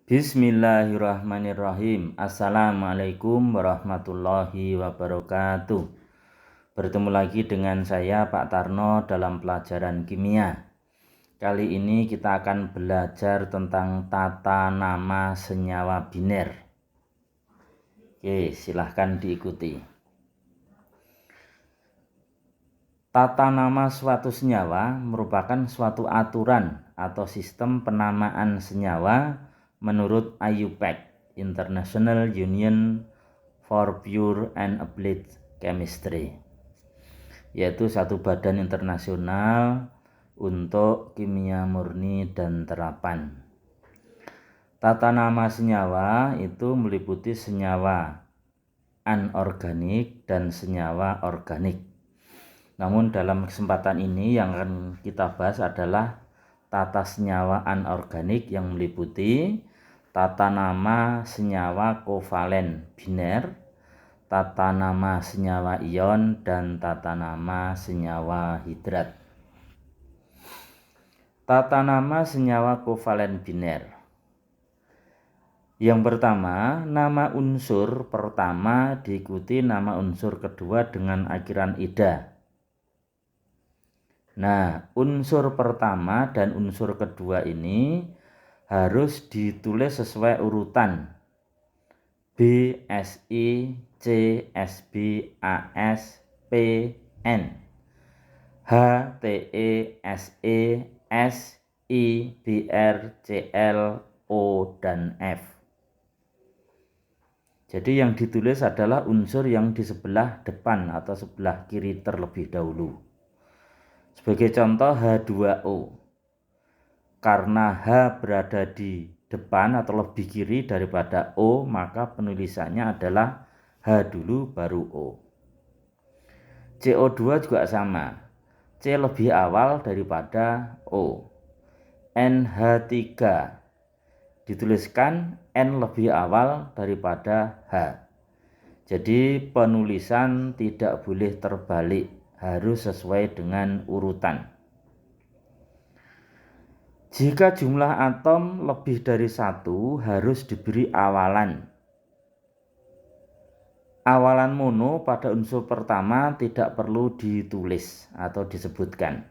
Bismillahirrahmanirrahim. Assalamualaikum warahmatullahi wabarakatuh. Bertemu lagi dengan saya Pak Tarno dalam pelajaran kimia. Kali ini kita akan belajar tentang tata nama senyawa biner. Oke, silahkan diikuti. Tata nama suatu senyawa merupakan suatu aturan atau sistem penamaan senyawa menurut IUPAC, International Union for Pure and Applied Chemistry, yaitu satu badan internasional untuk kimia murni dan terapan. Tata nama senyawa itu meliputi senyawa anorganik dan senyawa organik. Namun dalam kesempatan ini yang akan kita bahas adalah tata senyawa anorganik yang meliputi tata nama senyawa kovalen biner, tata nama senyawa ion, dan tata nama senyawa hidrat. Tata nama senyawa kovalen biner. Yang pertama, nama unsur pertama diikuti nama unsur kedua dengan akhiran ida. Nah, unsur pertama dan unsur kedua ini harus ditulis sesuai urutan B, S, I, C, S, B, A, S, P, N, H, T, E, S, E, S, I, B, R, C, L, O, dan F. Jadi yang ditulis adalah unsur yang di sebelah depan atau sebelah kiri terlebih dahulu. Sebagai contoh H2O. Karena H berada di depan atau lebih kiri daripada O, maka penulisannya adalah H dulu baru O. CO2 juga sama. C lebih awal daripada O. NH3 dituliskan N lebih awal daripada H. Jadi penulisan tidak boleh terbalik, harus sesuai dengan urutan. Jika jumlah atom lebih dari satu, harus diberi awalan. Awalan mono pada unsur pertama tidak perlu ditulis atau disebutkan.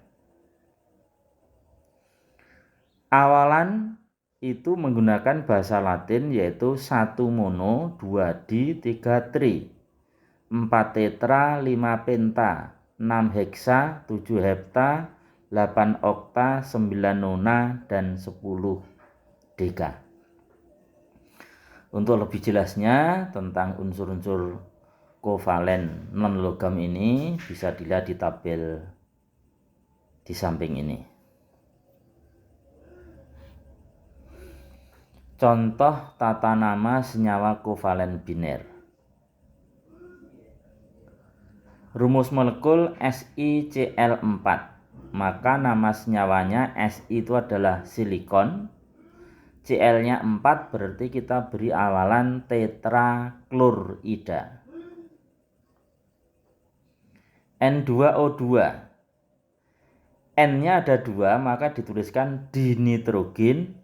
Awalan itu menggunakan bahasa Latin, yaitu 1 mono, 2 di, 3 tri, 4 tetra, 5 penta, 6 heksa, 7 hepta, 8 okta, 9 nona, dan 10 deka. Untuk lebih jelasnya tentang unsur-unsur kovalen non-logam ini bisa dilihat di tabel di samping ini. Contoh tata nama senyawa kovalen biner. Rumus molekul SiCl4. Maka nama senyawanya Si itu adalah silikon. Cl-nya 4 berarti kita beri awalan tetraklorida. N2O2. N-nya ada 2, maka dituliskan dinitrogen.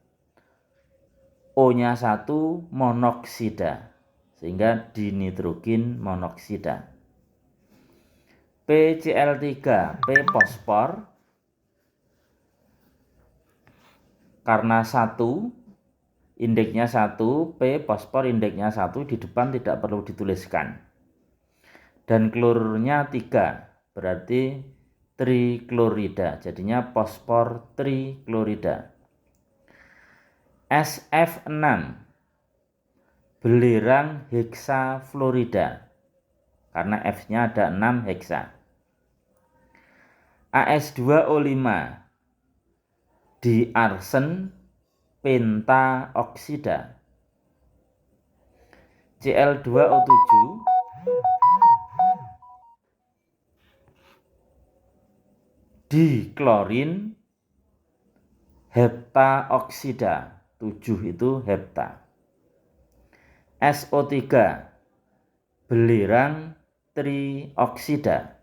O-nya 1 monoksida. Sehingga dinitrogen monoksida. PCl3, P fosfor. Karena 1, indeksnya 1, P fosfor indeksnya 1, di depan tidak perlu dituliskan. Dan klornya 3, berarti triklorida, jadinya fosfor triklorida. SF6, belerang heksafluorida, karena F-nya ada 6 heksa. AS2O5, diarsen pentaoksida. Cl2O7, diklorin heptaoksida. 7 itu hepta. SO3, belerang trioksida.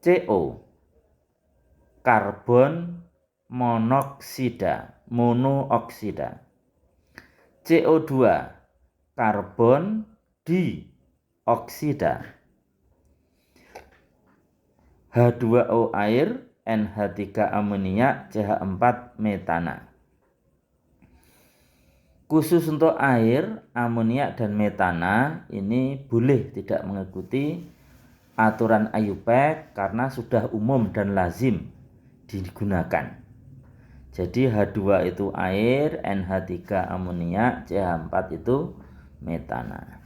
CO, karbon monooksida. CO2 karbon dioksida. H2O air, NH3 amoniak, CH4 metana. Khusus untuk air, amoniak dan metana ini boleh tidak mengikuti aturan IUPAC karena sudah umum dan lazim digunakan. Jadi H2 itu air, NH3 amoniak, CH4 itu metana.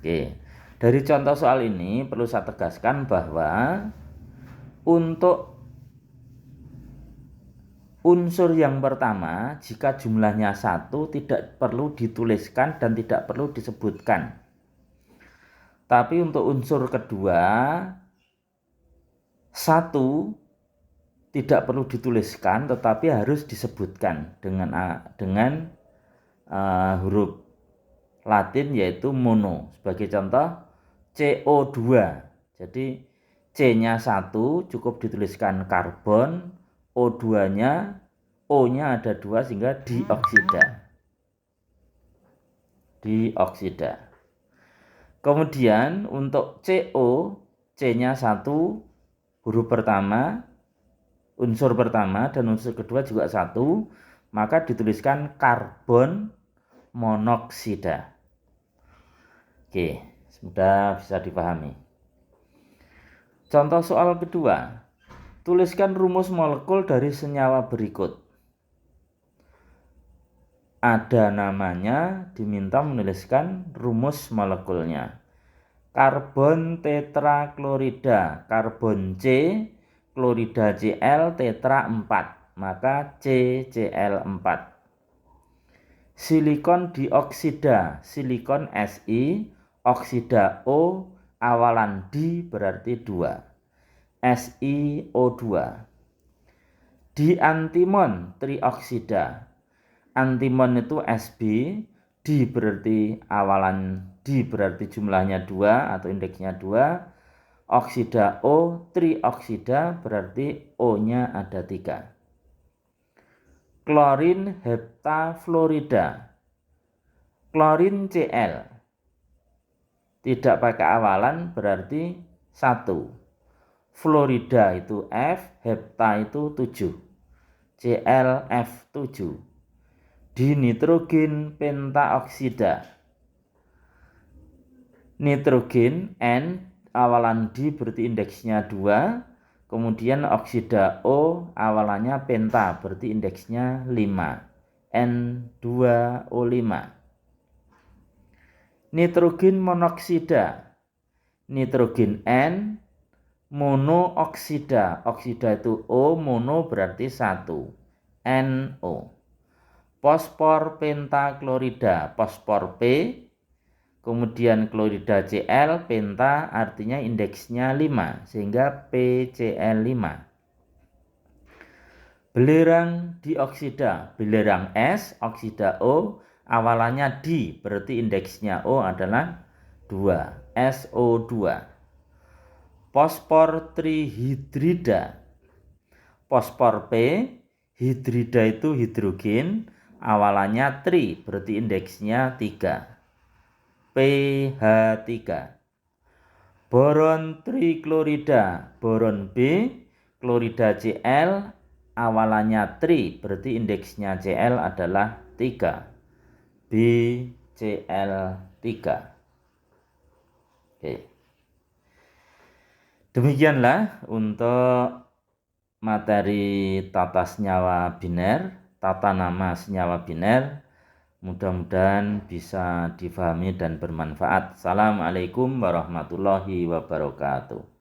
Oke. Dari contoh soal ini perlu saya tegaskan bahwa untuk unsur yang pertama jika jumlahnya 1 tidak perlu dituliskan dan tidak perlu disebutkan. Tapi untuk unsur kedua 1 tidak perlu dituliskan tetapi harus disebutkan dengan huruf Latin yaitu mono. Sebagai contoh CO2. Jadi C-nya 1 cukup dituliskan karbon, O2-nya, O-nya ada 2 sehingga dioksida. Kemudian untuk CO, C-nya 1 huruf pertama, unsur pertama dan unsur kedua juga 1, maka dituliskan karbon monoksida. Oke. Sudah bisa dipahami. Contoh soal kedua. Tuliskan rumus molekul dari senyawa berikut. Ada namanya, diminta menuliskan rumus molekulnya. Karbon tetraklorida, karbon C, klorida Cl, tetra 4, maka CCl4. Silikon dioksida, silikon Si, oksida O, awalan di berarti 2, SiO2. Diantimon trioksida, antimon itu Sb, di berarti awalan di berarti jumlahnya 2 atau indeksnya 2, oksida O, trioksida berarti O-nya ada 3. Klorin heptafluorida, klorin Cl, tidak pakai awalan berarti 1. Fluorida itu F, hepta itu 7. ClF7. Dinitrogen pentaoksida. Nitrogen N, awalan di berarti indeksnya 2. Kemudian oksida O, awalannya penta berarti indeksnya 5. N2O5. Nitrogen monoksida, nitrogen N, monooksida, oksida itu O, mono berarti 1, NO. Fosfor pentaklorida, fosfor P, kemudian klorida Cl, penta artinya indeksnya 5 sehingga PCl5. Belerang dioksida, belerang S, oksida O, awalannya di berarti indeksnya O adalah 2, SO2. Fosfor trihidrida, fosfor P, hidrida itu hidrogen, awalannya tri berarti indeksnya 3, PH3. Boron triklorida, boron B, klorida Cl, awalannya tri berarti indeksnya Cl adalah 3, BCl3. Oke. Demikianlah untuk materi tata senyawa biner, tata nama senyawa biner. Mudah-mudahan bisa difahami dan bermanfaat. Assalamualaikum warahmatullahi wabarakatuh.